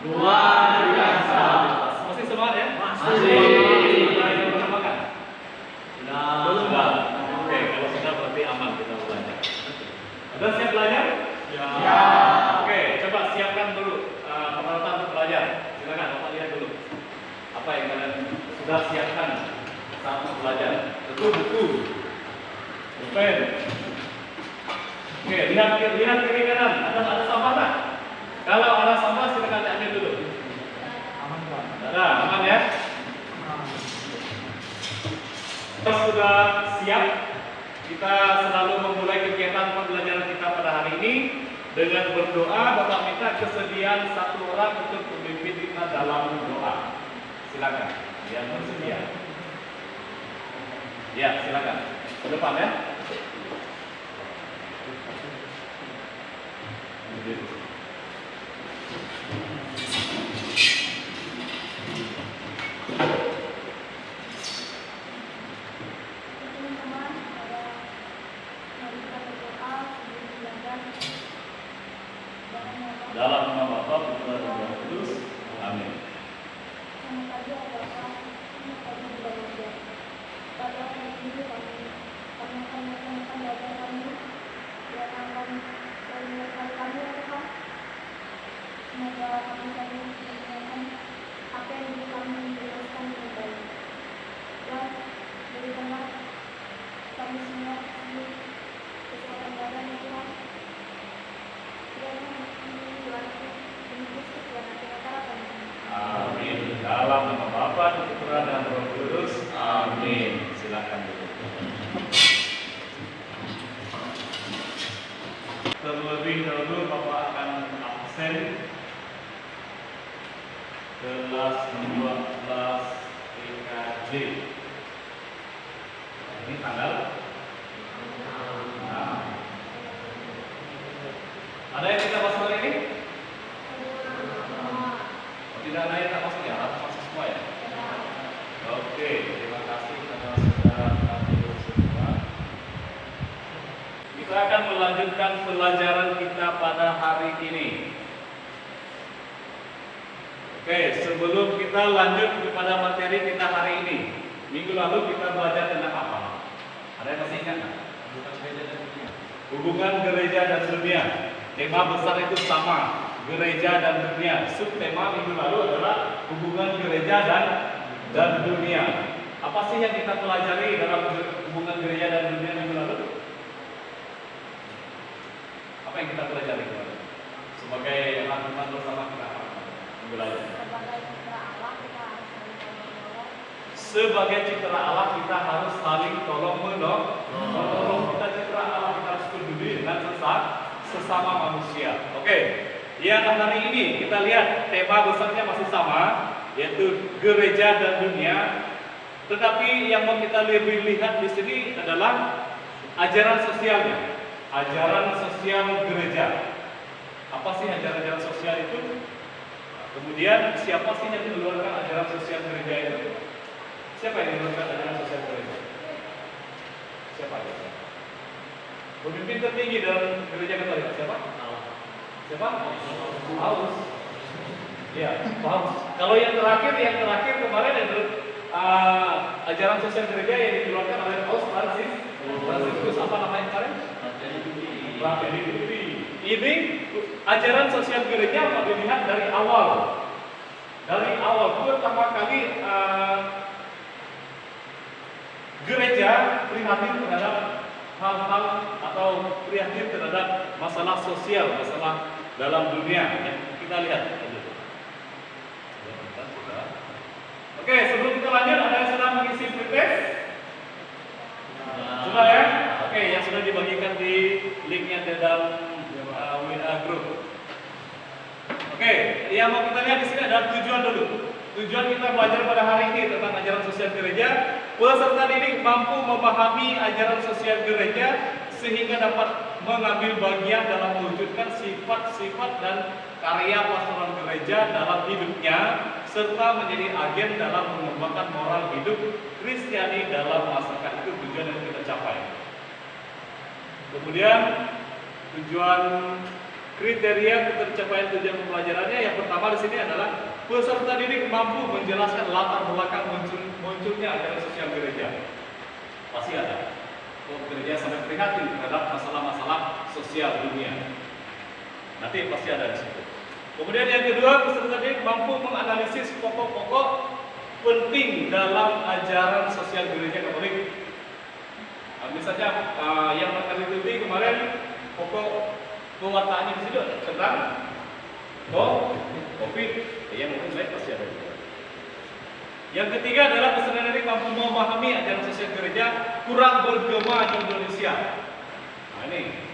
Luar biasa. Masih semangat ya? Masih. Sudah yang pertama kan? Sudah. Sudah. Oke, kalau sudah berarti aman kita belajar. Sudah siap belajar? Ya. Oke, coba siapkan dulu peralatan untuk belajar. Silakan Bapak lihat dulu. Apa yang kalian sudah siapkan saat untuk belajar? Tentu buku, pulpen. Oke, lihat kiri kanan. Ada sampah tak? Kalau ada sampah silakan diambil dulu. Ada, aman ya? Kita sudah siap. Kita selalu memulai kegiatan pembelajaran kita pada hari ini dengan berdoa. Bapak minta kesediaan satu orang untuk memimpin kita dalam doa. Silakan, yang bersedia. Ya, silakan. Ke depan ya. Dalam nama Bapa, Putra dan Roh Kudus. Amin. Semoga kami selalu menjalankan apa yang dulu kami jelaskan dengan baik. Dan berikanlah kami semua di kesehatan badan ya Tuhan. Dan membantu Kristus dan acara kami. Amin. Dalam nama Bapa, Putra dan Roh Kudus. Amin. Silakan dulu. Terlebih dahulu Bapak akan absen kelas 12 PKJ. Ini tanggal. Nah. Ada yang kita bahas hari ini? Tidak ada yang tak masuk ya? Harus masuk semua ya? Oke, terima kasih kepada saudara kami semua. Kita akan melanjutkan pelajaran kita pada hari ini. Oke, sebelum kita lanjut kepada materi kita hari ini, minggu lalu kita belajar tentang apa? Ada yang masih ingat nggak? Hubungan gereja dan dunia. Tema besar itu sama, gereja dan dunia. Subtema minggu lalu adalah hubungan gereja dan dunia. Apa sih yang kita pelajari dalam hubungan gereja dan dunia minggu lalu? Apa yang kita pelajari kemarin? Sebagai rangkuman bersama kita minggu lalu. Sebagai citra Allah kita harus saling tolong menolong. Kita citra Allah kita harus peduli dengan sesama manusia. Oke, yang hari ini kita lihat tema besarnya masih sama, yaitu gereja dan dunia. Tetapi yang mau kita lebih lihat di sini adalah ajaran sosialnya, ajaran sosial gereja. Apa sih ajaran sosial itu? Kemudian siapa sih yang mengeluarkan ajaran sosial gereja itu? Siapa yang mengeluarkan ajaran sosial gereja? Siapa itu? Pemimpin tertinggi dalam gereja Katolik siapa? Siapa? Paulus. Ya, Paulus. Kalau yang terakhir kemarin itu ajaran sosial gereja yang dikeluarkan oleh Paus Franciscus apa namanya kemarin? Fratelli Tutti. Ini ajaran sosial gereja kalau dilihat dari awal. Dari awal pertama kali gereja prihatin terhadap hal-hal atau prihatin terhadap masalah sosial, masalah dalam dunia yang kita lihat. Oke, sebelum kita lanjut, ada yang sedang mengisi pretest? Sudah ya? Oke, yang sudah dibagikan di linknya di dalam WA group. Oke, yang mau kita lihat di sini adalah tujuan dulu. Tujuan kita belajar pada hari ini tentang ajaran sosial gereja. Peserta didik mampu memahami ajaran sosial gereja sehingga dapat mengambil bagian dalam mewujudkan sifat-sifat dan karya pastoral gereja dalam hidupnya serta menjadi agen dalam mengembangkan moral hidup Kristiani dalam masyarakat. Itu tujuan yang kita capai. Kemudian tujuan kriteria ketercapaian tujuan pembelajarannya yang pertama di sini adalah peserta didik mampu menjelaskan latar belakang munculnya ajaran sosial gereja. Pasti ada. Gereja sampai prihatin terhadap masalah-masalah sosial dunia. Nanti pasti ada di situ. Kemudian yang kedua, peserta didik mampu menganalisis pokok-pokok penting dalam ajaran sosial gereja Katolik. Misalnya yang meneliti kemarin pokok pewartaannya di situ tentang COVID, yang mungkin baik pasti ada. Yang ketiga adalah peserta didik mampu memahami ajaran sosial gereja kurang bergema di Indonesia. Nah ini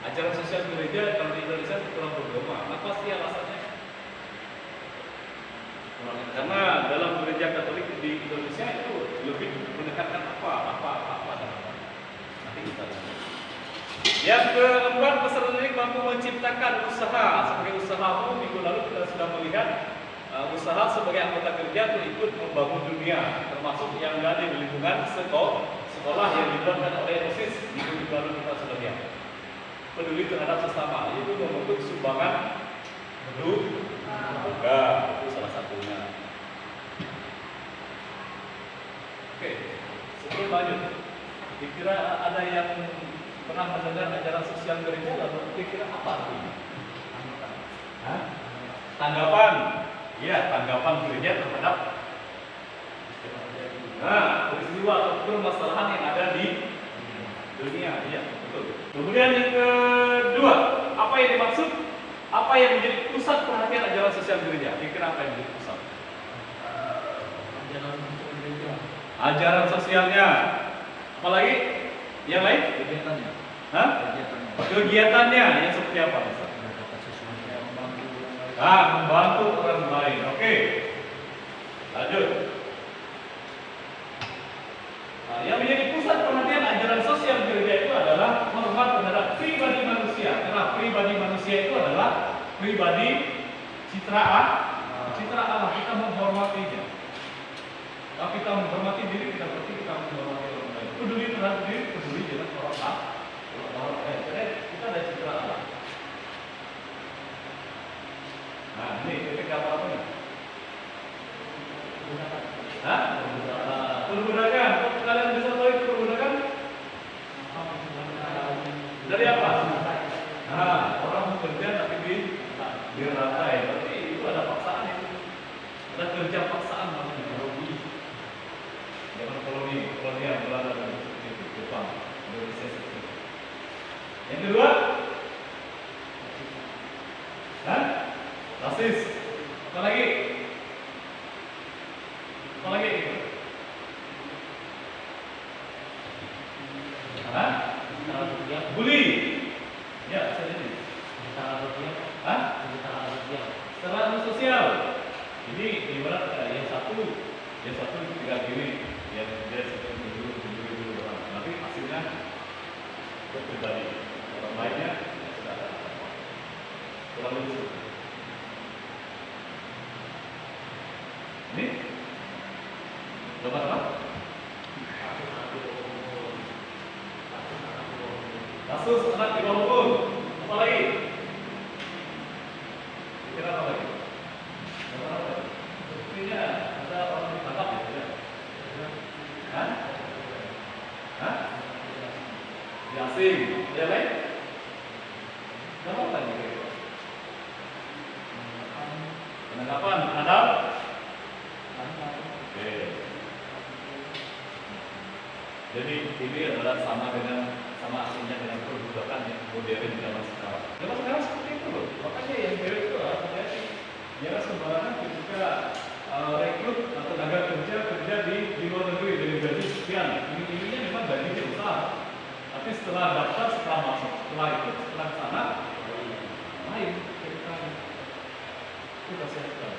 ajaran sosial gereja kalau di Indonesia kurang bergema. Apa sih alasannya? Karena dalam gereja Katolik di Indonesia itu lebih mendekatkan apa. Nanti kita lihat. Yang keempat, peserta didik mampu menciptakan usaha. Sebagai usaha minggu lalu kita sudah melihat usaha sebagai anggota kerja untuk ikut membangun dunia, termasuk yang ada di lingkungan sekolah yang dibuatkan oleh OSIS. Minggu lalu kita sudah lihat. Peduli terhadap sesama, yaitu membentuk sumbangan juga, itu salah satunya. Oke, sebelum lanjut, kira-kira ada yang pernah mendengar ajaran sosial gereja, lalu kira-kira apa artinya? Tanggapan, ya tanggapan gereja terhadap peristiwa atau permasalahan yang ada di dunia, iya betul. Kemudian yang kedua, apa yang dimaksud? Apa yang menjadi pusat perhatian ajaran sosial gereja? Kira-kira apa yang menjadi pusat? Ajaran sosialnya. Apalagi? Yang lain? Kegiatannya. Kegiatannya yang seperti apa? Membantu orang lain. Oke. Lanjut. Yang menjadi pusat perhatian ajaran sosial gereja itu adalah hormat terhadap pribadi manusia. Karena pribadi manusia itu adalah pribadi citra Allah. Kita menghormatinya. Kalau kita menghormati diri, kita berarti kita menghormati orang lain. Peduli terhadap diri, peduli dengan orang lain. Jadi kita ada citra Allah. Nah, ini ketika apa nih? Perbudakan. Kalian bisa tahu itu perbudakan? Dari apa? Orang bekerja tapi dirantai. Berarti itu ada paksaan itu. Ada kerja paksaan namanya. Jangan kolonial Belanda dan Jepang. Yang kedua, rasis. Apa lagi? Bully. Ya, bisa jadi. Secara sosial. Jadi ibarat yang satu tidak gini, yang dia seperti dulu. Nanti hasilnya pribadi. Orang lainnya sudah kurang lucu. Ini apa? Kasus anak di bawah umur. Apa lagi? Kira apa lagi? Sepertinya ada orang ditangkap ya? Di asing. Ada lain? Apa lagi? Penangkapan terhadap? Oke. Jadi ini adalah sama aslinya dengan perbudakan yang modern zaman sekarang. Zaman sekarang seperti itu loh. Makanya yang cewek itu hati-hati. Jangan sembarangan ketika rekrut atau tenaga kerja di luar negeri dari gaji sekian. Ini memang gajinya besar. Tapi setelah daftar, setelah masuk, setelah sana lain ceritanya. Itu kasihan sekali.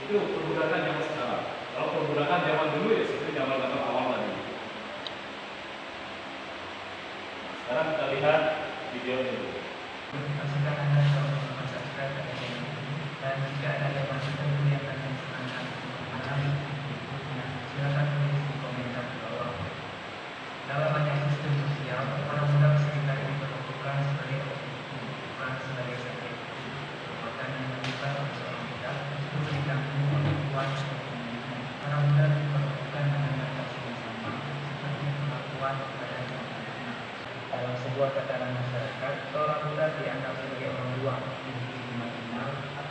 Itu perbudakan zaman sekarang. Kalau perbudakan zaman dulu ya seperti zaman awal tadi. Sekarang kita lihat video ini. Pastikan Anda selalu subscribe channel ini, dan jika ada yang masih belum yang akan disenangkan berikutnya, silakan tulis di komentar di bawah. Dalam banyak sistem sosial, orang muda seringkali diperlakukan sebagai objek bukan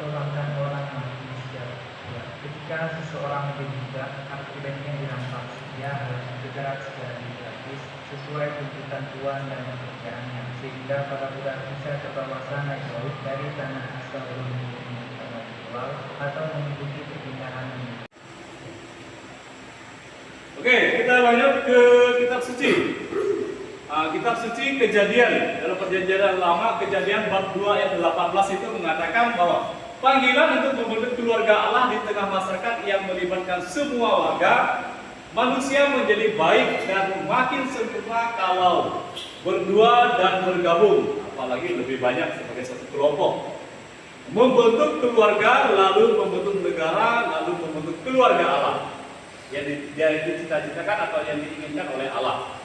atau bahkan orang yang manusia. Ketika seseorang berbudak, akibatnya dirampas, dia harus bergerak secara gratis sesuai tuntutan tuan dan pekerjaannya, sehingga para budak bisa terbawa naik laut dari tanah asal menuju tanah dijual atau mengikuti perpindahan. Oke, kita lanjut ke kitab suci. Kitab suci Kejadian, dalam perjanjian lama Kejadian bab 2 ayat 18 itu mengatakan bahwa panggilan untuk membentuk keluarga Allah di tengah masyarakat yang melibatkan semua warga manusia menjadi baik dan makin sempurna kalau berdua dan bergabung, apalagi lebih banyak sebagai satu kelompok. Membentuk keluarga, lalu membentuk negara, lalu membentuk keluarga Allah yang dicita-citakan atau yang diinginkan oleh Allah.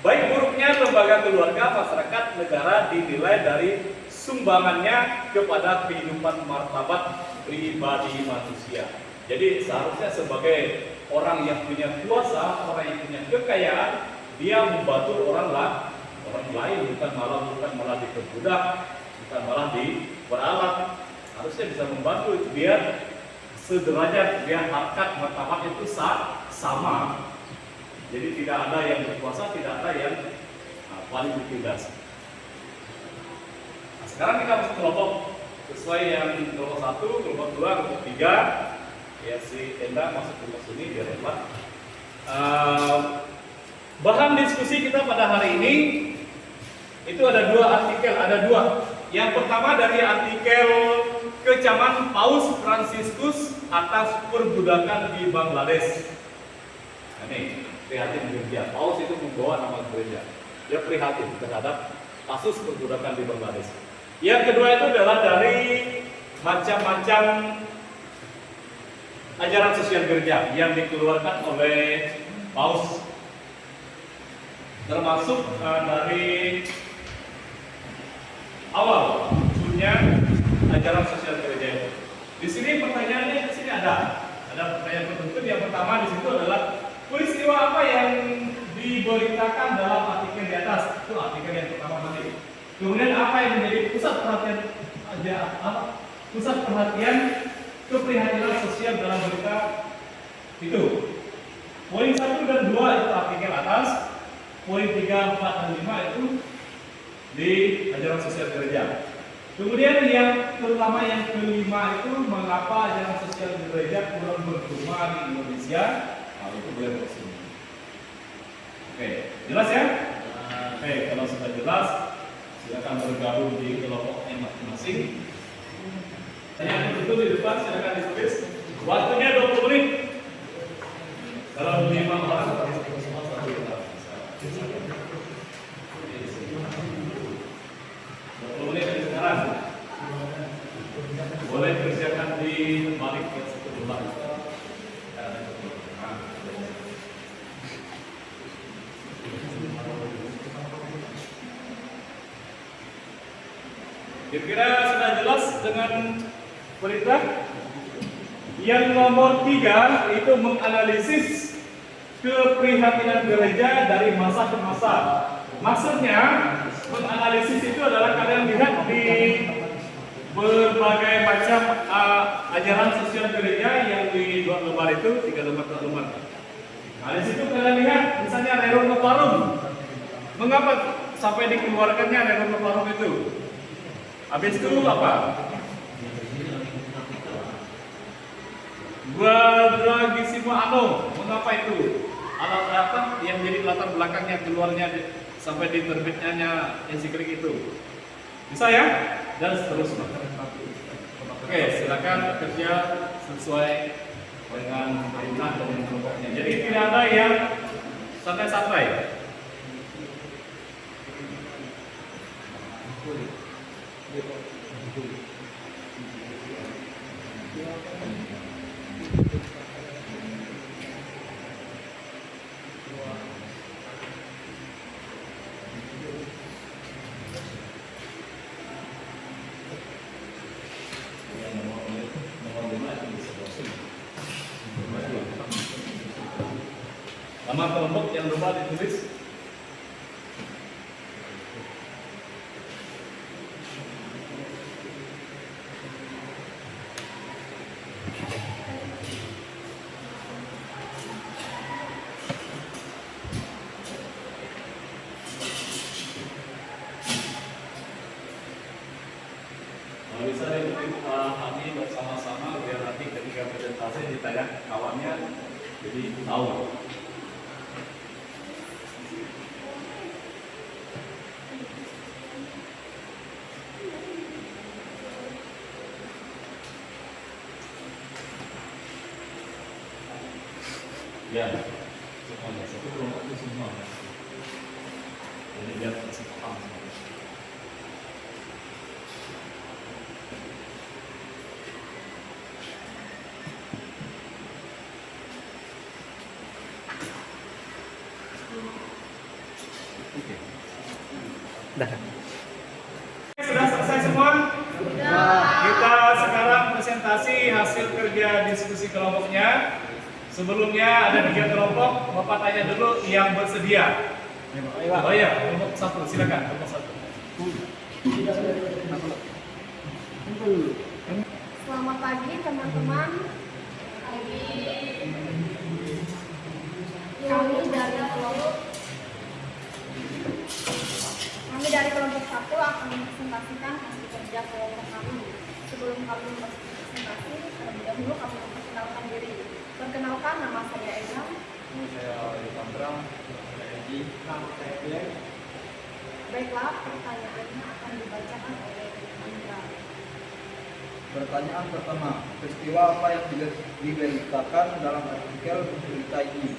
Baik buruknya lembaga keluarga, masyarakat, negara dinilai dari sumbangannya kepada kehidupan martabat pribadi manusia. Jadi seharusnya sebagai orang yang punya kuasa, orang yang punya kekayaan, dia membantu orang lain, bukan malah diperbudak, bukan malah diperalat. Harusnya bisa membantu biar sederajat, biar harkat martabat itu sama. Jadi tidak ada yang berkuasa, tidak ada yang paling ditindas. Nah, sekarang kita masuk kelompok sesuai yang kelompok 1, kelompok 2, kelompok 3. Ya, si Enda masuk kelompok sini biar hebat. Bahan diskusi kita pada hari ini itu ada 2 artikel, ada 2. Yang pertama dari artikel kecaman Paus Fransiskus atas perbudakan di Bangladesh. Nah, ini prihatin gereja. Paus itu membawa nama gereja. Dia prihatin terhadap kasus perbudakan di Bangladesh. Yang kedua itu adalah dari macam-macam ajaran sosial gereja yang dikeluarkan oleh Paus, termasuk dari awal munculnya ajaran sosial gereja itu. Di sini pertanyaannya, di sini ada pertanyaan tertentu. Yang pertama di situ adalah peristiwa apa yang diberitakan dalam artikel di atas? Itu artikel yang pertama tadi. Kemudian apa yang menjadi pusat perhatian keprihatinan sosial dalam berita itu? Poin 1 dan 2 itu artikel atas. Poin 3, 4, dan 5 itu di ajaran sosial gereja. Kemudian yang terutama yang kelima itu mengapa ajaran sosial gereja kurang bergema di Indonesia? Itu boleh bersini. Oke, jelas ya? Oke, kalau sudah jelas, silakan bergabung di kelompoknya masing-masing. Yang tertentu di depan silakan ditulis. Waktunya 20 menit. Kalau 5 orang harus semua 1 menit. 20 menit dari sekarang. Boleh kerjakan di balik yang satu bulan. Kira-kira sudah jelas dengan berita. Yang nomor 3 itu menganalisis keprihatinan gereja dari masa ke masa. Maksudnya menganalisis itu adalah kalian lihat di berbagai macam ajaran sosial gereja yang di 2 lembar itu, 3 lembar. Nah, di situ kalian lihat misalnya Rerum Novarum. Mengapa sampai dikeluarkannya Rerum Novarum itu? Habis itu apa? Quadragesimo Anno. Mengapa itu? Alat apa yang menjadi latar belakangnya keluarnya sampai diterbitnya ensiklik itu? Bisa ya? Dan seterusnya. Oke, silakan bekerja sesuai dengan perintah dan kelompoknya. Jadi tidak ada yang santai-santai. Nama kelompok yang lupa ditulis. kita ya, kawannya jadi tahu. Ya, semuanya satu kelompok itu semua. Jadi biar bisa paham semua. Oke. Sudah selesai semua? Kita sekarang presentasi hasil kerja diskusi kelompoknya. Sebelumnya ada 3 kelompok, Bapak tanya dulu yang bersedia. Oh iya, kelompok 1, silakan kelompok 1. Selamat pagi teman-teman. Kami dari kelompok 1 akan mempresentasikan hasil kerja kelompok kami. Sebelum kami presentasi, terlebih dahulu kami memperkenalkan diri. Perkenalkan, nama saya Eza. Saya Alexandra, saya Egi, saya Glenn. Baiklah, pertanyaannya akan dibacakan oleh Andra. Pertanyaan pertama, peristiwa apa yang diberitakan dalam artikel berita ini?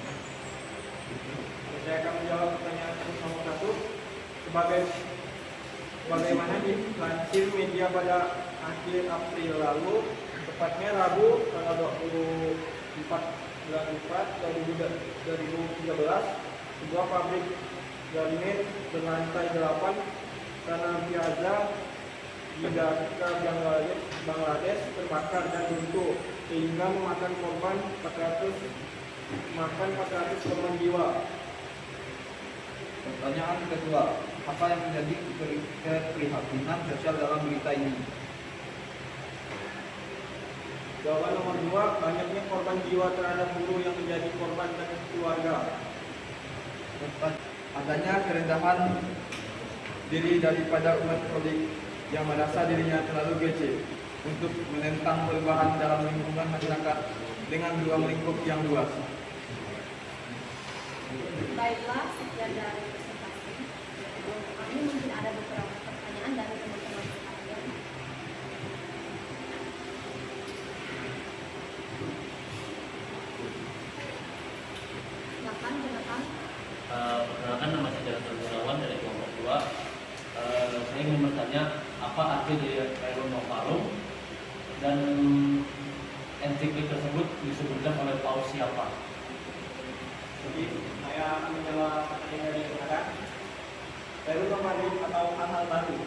Saya akan menjawab pertanyaan nomor 1. Sebagaimana dilansir media pada akhir April lalu, tepatnya Rabu tanggal 24 bulan 4 2013, sebuah pabrik garment berlantai 8 Tanah Piazza di Dhaka, Bangladesh terbakar dan runtuh sehingga memakan 400 korban jiwa. Pertanyaan kedua, apa yang menjadi keprihatinan sosial dalam berita ini? Jawaban nomor 2, banyaknya korban jiwa terhadap buruh yang menjadi korban dan keluarga. Adanya kerendahan diri daripada umat Katolik yang merasa dirinya terlalu kecil untuk menentang perubahan dalam lingkungan masyarakat dengan ruang lingkup yang luas. Baiklah, sekian dari presentasi. Kami mungkin ada beberapa pertanyaan dari teman-teman sekalian. Silakan, silakan. Perkenalkan, nama saya Jalan Gunawan dari kelompok 2. Saya ingin bertanya apa arti dari Rerum Novarum dan ensiklik tersebut disebutkan oleh Paus siapa? Jadi saya akan menjawab pertanyaan dari rekan. Rerum Novarum atau hal-hal baru.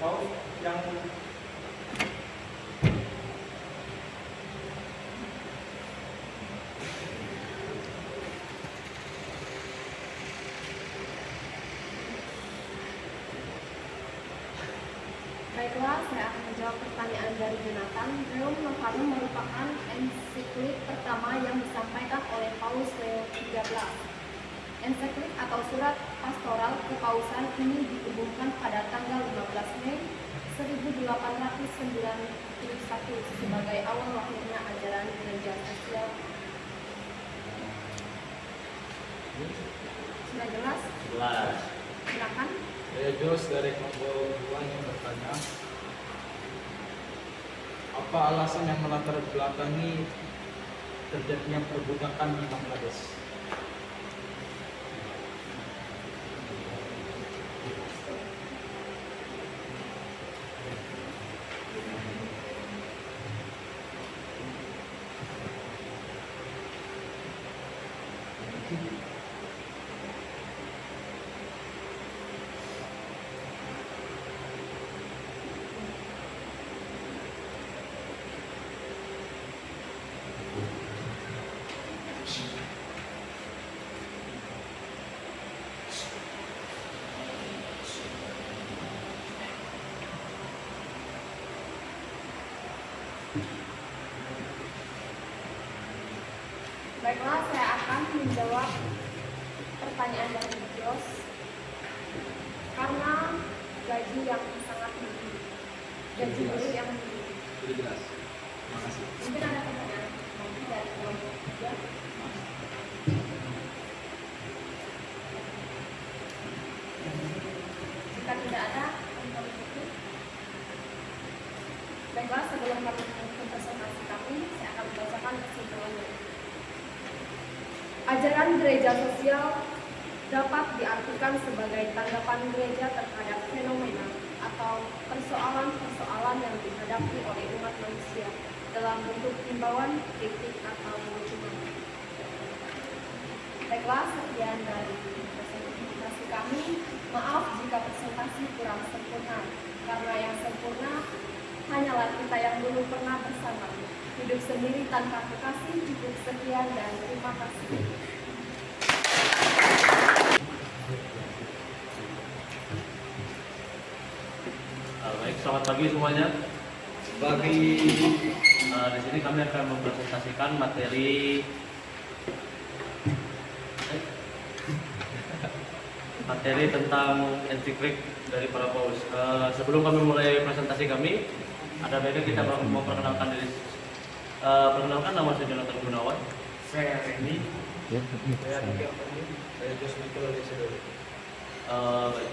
Paus yang Baiklah, saya akan menjawab pertanyaan dari Jonathan. Rerum Novarum merupakan ensiklik pertama yang disampaikan oleh Paus Leo XIII. Ensiklik atau surat pastoral kepausan ini dihubungkan pada tanggal 15 Mei 1891 sebagai awal lahirnya ajaran gereja sosial. Sudah jelas? Jelas. Silakan. Saya Jos dari kelompok 2 yang bertanya, apa alasan yang melatar belakangi terjadinya perbudakan di Bangladesh? Baiklah, saya akan menjawab pertanyaan dari Jos. Karena gaji yang sangat tinggi, gaji guru yang tinggi. Sudah jelas. Terima kasih. Mungkin ada pertanyaan lagi dari kelompok 3. Jika tidak ada, untuk itu. Baiklah, sebelum kami menutup presentasi kami, saya akan membacakan kesimpulannya. Ajaran gereja sosial dapat diartikan sebagai tanggapan gereja terhadap fenomena atau persoalan-persoalan yang dihadapi oleh umat manusia dalam bentuk himbauan, kritik, atau dukungan. Baiklah, sekian dari presentasi kami. Maaf jika presentasi kurang sempurna, karena yang sempurna hanyalah kita yang dulu pernah bersama. Hidup sendiri tanpa kekasih. Cukup sekian dan terima kasih. Baik, selamat pagi semuanya. Bagi Di sini kami akan mempresentasikan materi tentang ensiklik dari para paus. Sebelum kami mulai presentasi kami, ada baiknya kita mau perkenalkan diri. Perkenalkan, nama saya Jonathan Gunawan. Saya Randy. Saya Diki Antoni. Saya Jos Michael Desidori. Baik.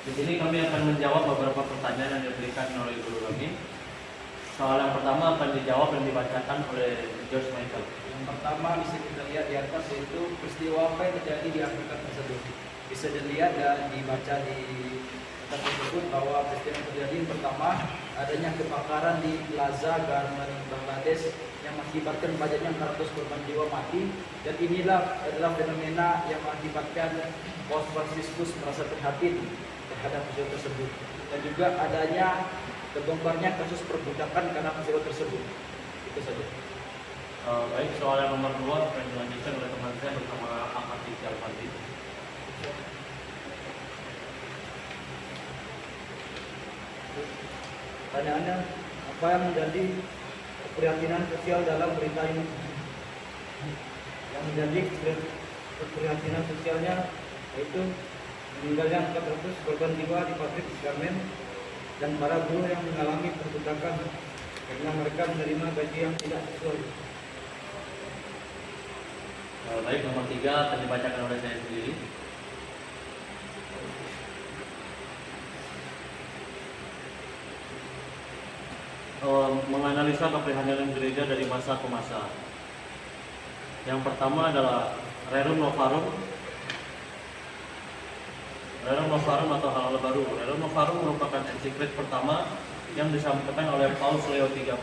Di sini kami akan menjawab beberapa pertanyaan yang diberikan oleh guru kami. Soal yang pertama akan dijawab dan dibacakan oleh Jos Michael. Yang pertama bisa kita lihat di atas, yaitu peristiwa apa yang terjadi di Afrika tersebut. Bisa dilihat dan dibaca di kitab tersebut bahwa peristiwa yang terjadi yang pertama adanya kebakaran di Plaza Garmen Bangladesh yang mengakibatkan banyaknya 400 korban jiwa mati, dan inilah adalah fenomena yang mengakibatkan Paus Fransiskus merasa prihatin terhadap peristiwa tersebut, dan juga adanya terbongkarnya kasus perbudakan karena peristiwa tersebut. Itu saja. Baik, soal yang nomor 2 akan dilanjutkan oleh teman saya bersama Akati Alfandi. Pertanyaannya, apa yang menjadi keprihatinan sosial dalam berita ini? Yang menjadi keprihatinan sosialnya yaitu meninggalnya 400 korban jiwa di pabrik garmen dan para buruh yang mengalami perbudakan karena mereka menerima gaji yang tidak sesuai. Baik, nomor 3 akan dibacakan oleh saya sendiri. Menganalisa keprihatinan gereja dari masa ke masa. Yang pertama adalah Rerum Novarum atau Hal Baru. Rerum Novarum merupakan ensiklik pertama yang disampaikan oleh Paus Leo XIII.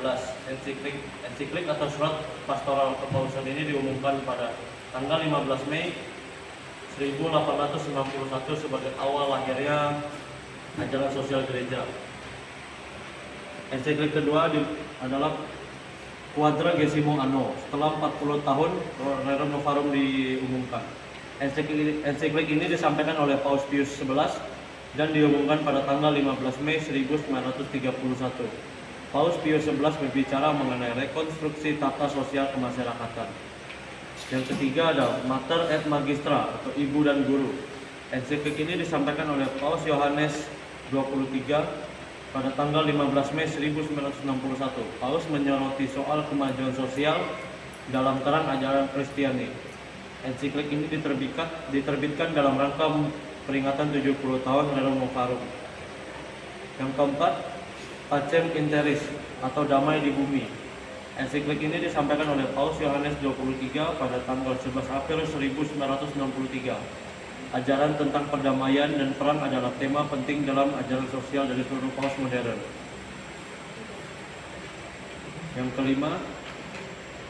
Ensiklik atau surat pastoral kepausan ini diumumkan pada tanggal 15 Mei 1891 sebagai awal lahirnya ajaran sosial gereja. Ensiklik kedua adalah Quadragesimo Anno. Setelah 40 tahun Rerum Novarum diumumkan. Ensiklik ini disampaikan oleh Paus Pius XI dan diumumkan pada tanggal 15 Mei 1931. Paus Pius XI berbicara mengenai rekonstruksi tata sosial kemasyarakatan. Yang ketiga ada Mater et Magistra atau Ibu dan Guru. Ensiklik ini disampaikan oleh Paus Yohanes 23 pada tanggal 15 Mei 1961. Paus menyoroti soal kemajuan sosial dalam terang ajaran Kristiani. Ensiklik ini diterbitkan dalam rangka peringatan 70 tahun Rerum Novarum. Yang keempat, Pacem in Terris atau Damai di Bumi. Ensiklik ini disampaikan oleh Paus Yohanes 23 pada tanggal 11 April 1963. Ajaran tentang perdamaian dan perang adalah tema penting dalam ajaran sosial dari seluruh paus modern. Yang kelima,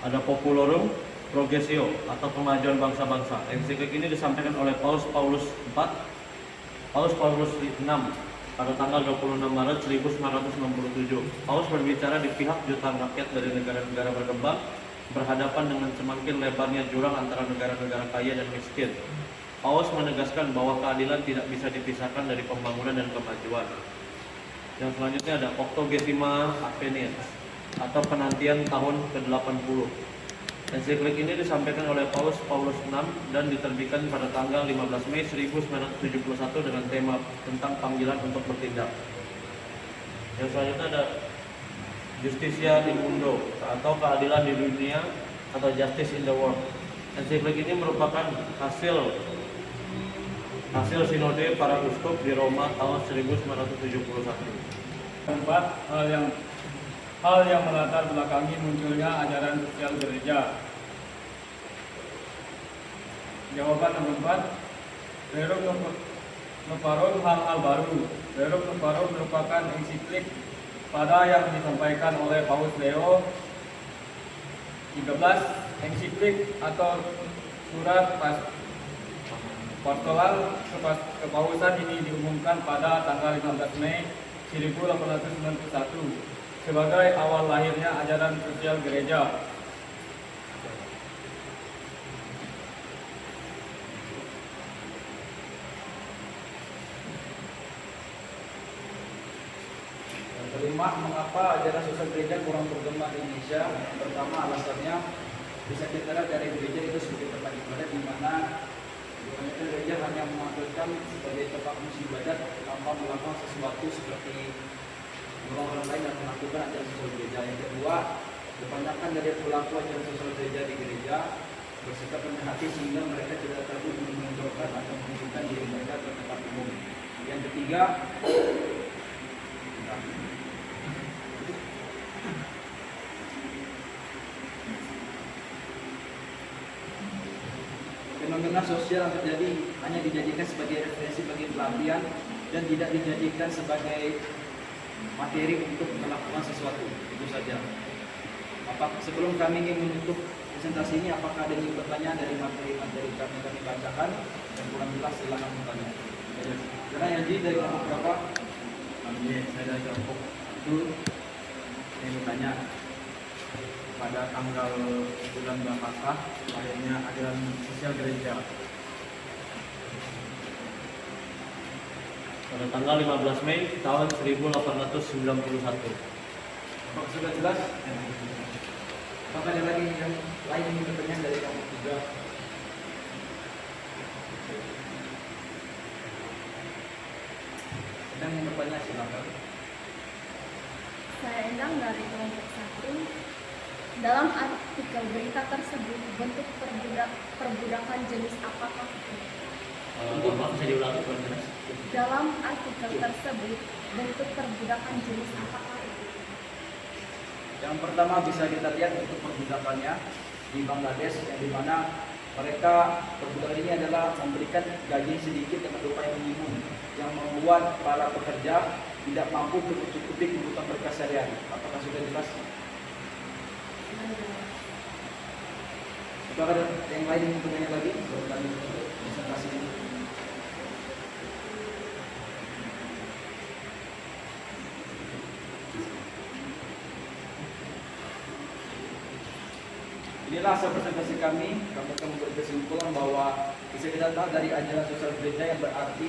ada Populorum Progressio atau kemajuan bangsa-bangsa. Ensiklik ini disampaikan oleh Paus Paulus IV, Paus Paulus VI pada tanggal 26 Maret 1967. Paus berbicara di pihak jutaan rakyat dari negara-negara berkembang berhadapan dengan semakin lebarnya jurang antara negara-negara kaya dan miskin. Paus menegaskan bahwa keadilan tidak bisa dipisahkan dari pembangunan dan kemajuan. Yang selanjutnya ada Octogesima Adveniens atau penantian tahun ke-80. Ensiklik ini disampaikan oleh Paus Paulus VI dan diterbitkan pada tanggal 15 Mei 1971 dengan tema tentang panggilan untuk bertindak. Yang selanjutnya ada Justitia in Mundo atau keadilan di dunia atau Justice in the World. Ensiklik ini merupakan hasil sinode para uskup di Roma tahun 1971. Keempat, hal yang melatar belakangi munculnya ajaran sosial gereja. Jawaban nomor 4, Rerum Novarum hal-hal baru. Rerum Novarum merupakan ensiklik pada yang disampaikan oleh Paus Leo 13. Ensiklik atau surat pastoral kepausan ini diumumkan pada tanggal 15 Mei 1891 sebagai awal lahirnya ajaran sosial gereja. Kelima, mengapa ajaran sosial gereja kurang bergema di Indonesia? Pertama, alasannya bisa kita lihat dari gereja itu sebagai tempat ibadat di mana kebanyakan gereja hanya mengamalkan sebagai tempat fungsi ibadat tanpa melakukan sesuatu seperti orang lain yang melakukan ajaran sosial gereja. Yang kedua, kebanyakan dari pelaku ajaran sosial gereja di gereja bersikap rendah hati sehingga mereka tidak takut menunjukkan atau menunjukkan diri mereka ke tempat umum. Yang ketiga, fenomena sosial yang terjadi hanya dijadikan sebagai referensi bagi pelatihan dan tidak dijadikan sebagai materi untuk melakukan sesuatu. Itu saja. Sebelum kami ingin menutup presentasi ini, apakah ada yang pertanyaan dari materi-materi kami bacakan dan kurang jelas silakan bertanya. Karena yang dari kelompok berapa? Saya dari kelompok itu yang bertanya pada tanggal bulan berapakah lahirnya ajaran sosial gereja? Pada tanggal 15 Mei tahun 1891. Apakah sudah jelas? Apakah ada lagi yang lain yang bertanya dari kelompok 3? Dan yang bertanya silakan. Saya Endang dari kelompok 1. Dalam artikel berita tersebut, bentuk perbudakan jenis apakah itu? Maaf, bisa diulangi kurang jelas. Dalam artikel tersebut, bentuk perbudakan jenis apakah itu? Yang pertama bisa kita lihat bentuk perbudakannya di Bangladesh, yang dimana mereka perbudakan ini adalah memberikan gaji sedikit dengan upaya minimum yang membuat para pekerja tidak mampu mencukupi kebutuhan mereka sehari-hari. Apakah sudah jelas? Apakah ada yang lain yang bertanya lagi? Sebelum kami tutup presentasi ini. Inilah hasil presentasi kami. Kami akan memberi kesimpulan bahwa bisa kita tahu dari ajaran sosial gereja yang berarti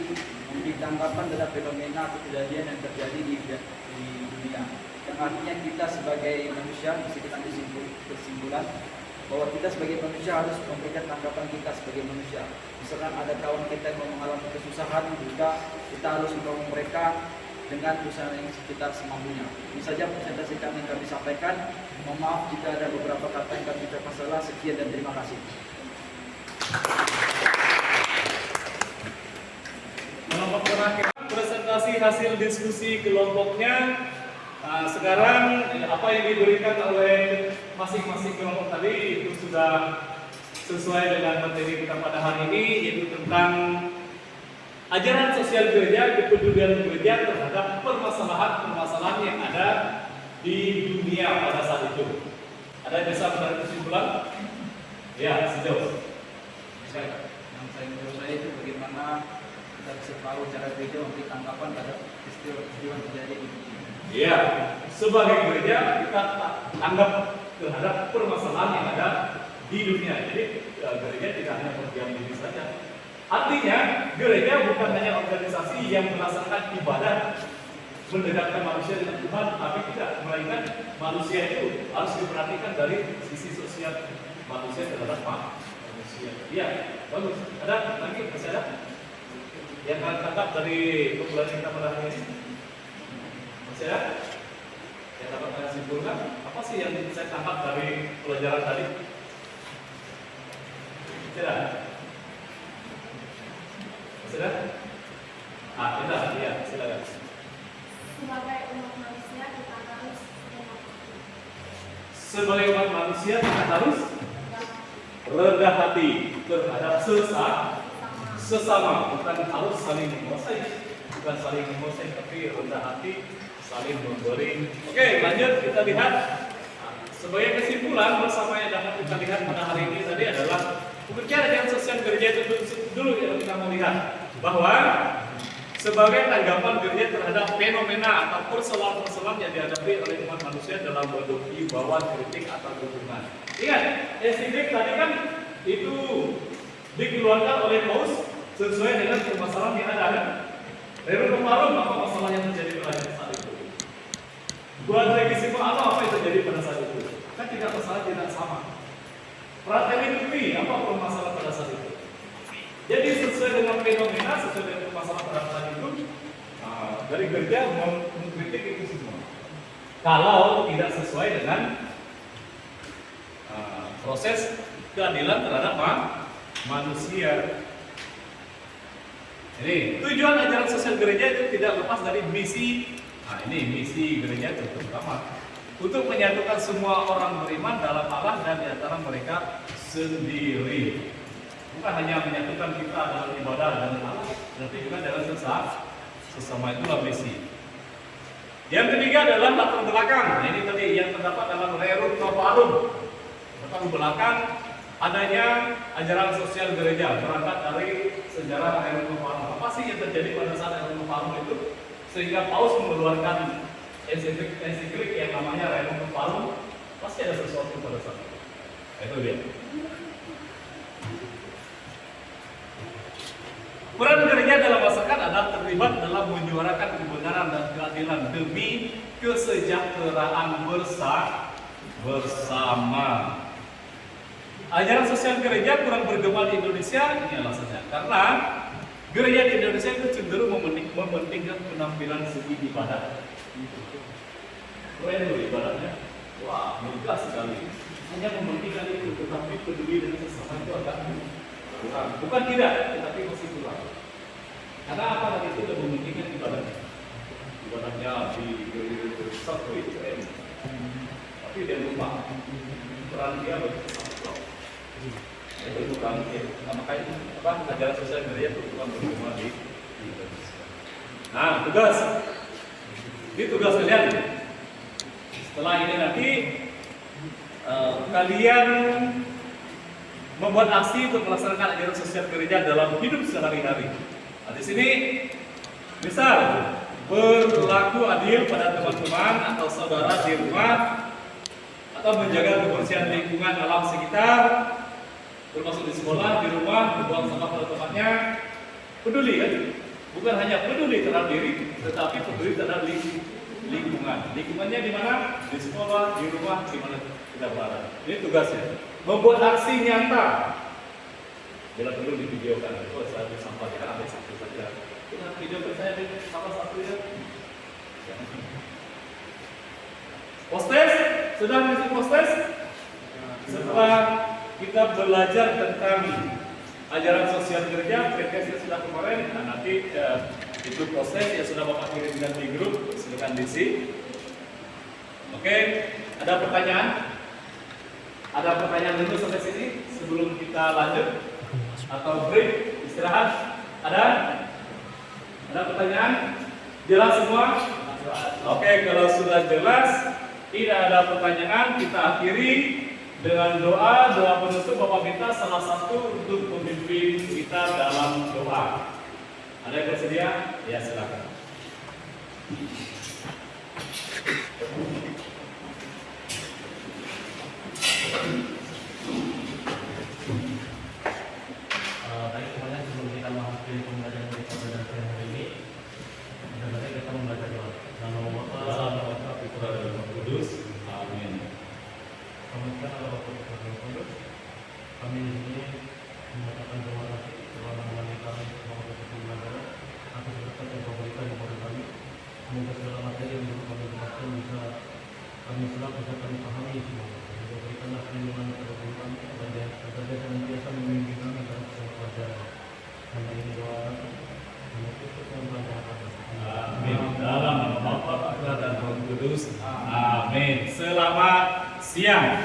memiliki tanggapan terhadap fenomena atau kejadian yang terjadi di dunia. Yang artinya kita sebagai manusia bisa kita ambil kesimpulan bahwa kita sebagai manusia harus memberikan tanggapan kita sebagai manusia. Misalkan ada kawan kita yang mengalami kesusahan, juga kita harus menolong mereka dengan usaha yang sekitar semampunya. Ini saja presentasi kami yang kami sampaikan. Mohon maaf jika ada beberapa kata yang kami ucapkan salah. Sekian dan terima kasih. Kelompok terakhir, presentasi hasil diskusi kelompoknya. Sekarang apa yang diberikan oleh masing-masing kelompok tadi itu sudah sesuai dengan materi kita pada hari ini, yaitu tentang ajaran sosial gereja, kepedulian gereja terhadap permasalahan-permasalahan yang ada di dunia pada saat itu. Ada yang bisa menarik kesimpulan? Ya, sejauh. Yang saya menurut saya itu bagaimana kita bisa tahu cara gereja memberi tanggapan pada peristiwa yang terjadi di dunia. Ya, sebagai gereja kita anggap terhadap permasalahan yang ada di dunia. Jadi gereja tidak hanya berdiam diri saja. Artinya gereja bukan hanya organisasi yang melaksanakan ibadah mendekatkan manusia dengan Tuhan, tapi tidak, melainkan manusia itu harus diperhatikan dari sisi sosial manusia terhadap manusia. Iya, bagus. Ada lagi? Masih ada? Yang kalian tangkap dari kumpulan kita pada hari ini? Masih ada? Yang dapat saya simpulkan, apa sih yang saya tangkap dari pelajaran tadi? Sudah? Sudah? Sudah, iya, silakan. Sebagai umat manusia kita harus Sebagai umat manusia kita harus rendah hati terhadap sesama, bukan harus saling menguasai, bukan saling menguasai, tapi rendah hati, saling memberi. Oke, lanjut kita lihat. Sebagai kesimpulan bersama yang dapat kita lihat pada hari ini tadi adalah berbicara dengan sosial gereja itu dulu yang kita mau lihat bahwa sebagai tanggapan gereja terhadap fenomena atau persoalan-persoalan yang dihadapi oleh umat manusia dalam bentuk himbauan, kritik atau dukungan. Ingat, enciklik tadi kan itu dikeluarkan oleh Paus sesuai dengan permasalahan yang ada. Rerum Novarum, apa masalah yang terjadi pada saat itu? Buat Legisimo apa yang terjadi pada saat itu? Kan tidak masalah, tidak sama. Fratelli Tutti, apa permasalahan pada saat itu? Jadi sesuai dengan fenomena, sesuai dengan permasalahan pada saat itu, dari gereja mengkritik itu semua. Kalau tidak sesuai dengan proses keadilan terhadap manusia. Jadi tujuan ajaran sosial gereja itu tidak lepas dari misi. Ini misi gereja itu terutama untuk menyatukan semua orang beriman dalam Allah dan di antara mereka sendiri. Bukan hanya menyatukan kita dalam ibadah dan Allah, tapi juga dalam sesama, itulah misi. Yang ketiga adalah latar belakang. Nah, ini tadi yang terdapat dalam Rerum Novarum. Latar belakang adanya ajaran sosial gereja berangkat dari sejarah Rerum Novarum. Apa sih yang terjadi pada saat Rerum Novarum itu sehingga Paus mengeluarkan enciklik yang namanya Rerum Novarum? Pasti ada sesuatu pada saat itu. Itu dia. Peran gereja dalam masyarakat adalah terlibat dalam menyuarakan kebenaran dan keadilan demi kesejahteraan bersama. Ajaran sosial gereja kurang bergema di Indonesia, ini alasannya. Karena gereja di Indonesia itu cenderung mementingkan penampilan segi ibadah. Keren loh ibadahnya, wah megah sekali. Hanya mementingkan itu, tetapi peduli dengan sesama itu agak kurang. Bukan tidak, tetapi masih kurang. Karena apa lagi itu sudah mementingkan ibadahnya. Ibadahnya di satu itu keren. Tapi dia lupa peran dia bagi sesama. Itu bukan makanya ajaran sosial gereja itu bukan bergema di Indonesia. Nah, tugas. Ini tugas kalian. Setelah ini nanti kalian membuat aksi untuk melaksanakan ajaran sosial gereja dalam hidup sehari-hari. Nah, di sini misal berlaku adil pada teman-teman atau saudara di rumah, atau menjaga kebersihan lingkungan alam sekitar, termasuk di sekolah, di rumah, membuang sampah pada tempatnya. Peduli kan? Bukan hanya peduli terhadap diri, tetapi peduli terhadap lingkungan. Lingkungannya di mana? Di sekolah, di rumah, di mana kita berada. Ini tugasnya. Membuat aksi nyata. Bila perlu divideokan. Oh, saya ambil sampah, ya ambil satu saja. Kita videokan saya di salah satu ya. Postes, sudah mengisi postes? Setelah kita belajar tentang ajaran sosial gereja, pretesnya sudah kemarin, nah nanti itu proses yang sudah Bapak kirimkan di grup, silakan diisi. Oke, ada pertanyaan? Ada pertanyaan dulu sampai sini sebelum kita lanjut atau break istirahat? Ada? Ada pertanyaan? Jelas semua? Oke, kalau sudah jelas, tidak ada pertanyaan, kita akhiri dengan doa penutup. Bapak minta salah satu untuk memimpin kita dalam doa. Ada yang bersedia? Ya, silakan. Baik, semuanya sebelum kita memasuki pembelajaran kita pada hari ini, sebenarnya kita membaca doa. Nama Allah, Putra dan Roh Kudus. Amin. Kemudian Allah Kudus. Kami di sini menyatakan terima kasih kepada nama kami semoga kita pembelajaran atas berkat yang kau berikan kepada kami. Semoga segala materi yang dulu kami jelaskan bisa kami semua bisa kami pahami semua. Juga berikanlah perlindungan kepada guru kami dan agar senantiasa membimbing kami dalam segala pelajaran. Hanya ini doa menutup yang pelajaran. Amin. Dalam nama Bapa dan Roh Kudus. Amin. Selamat siang.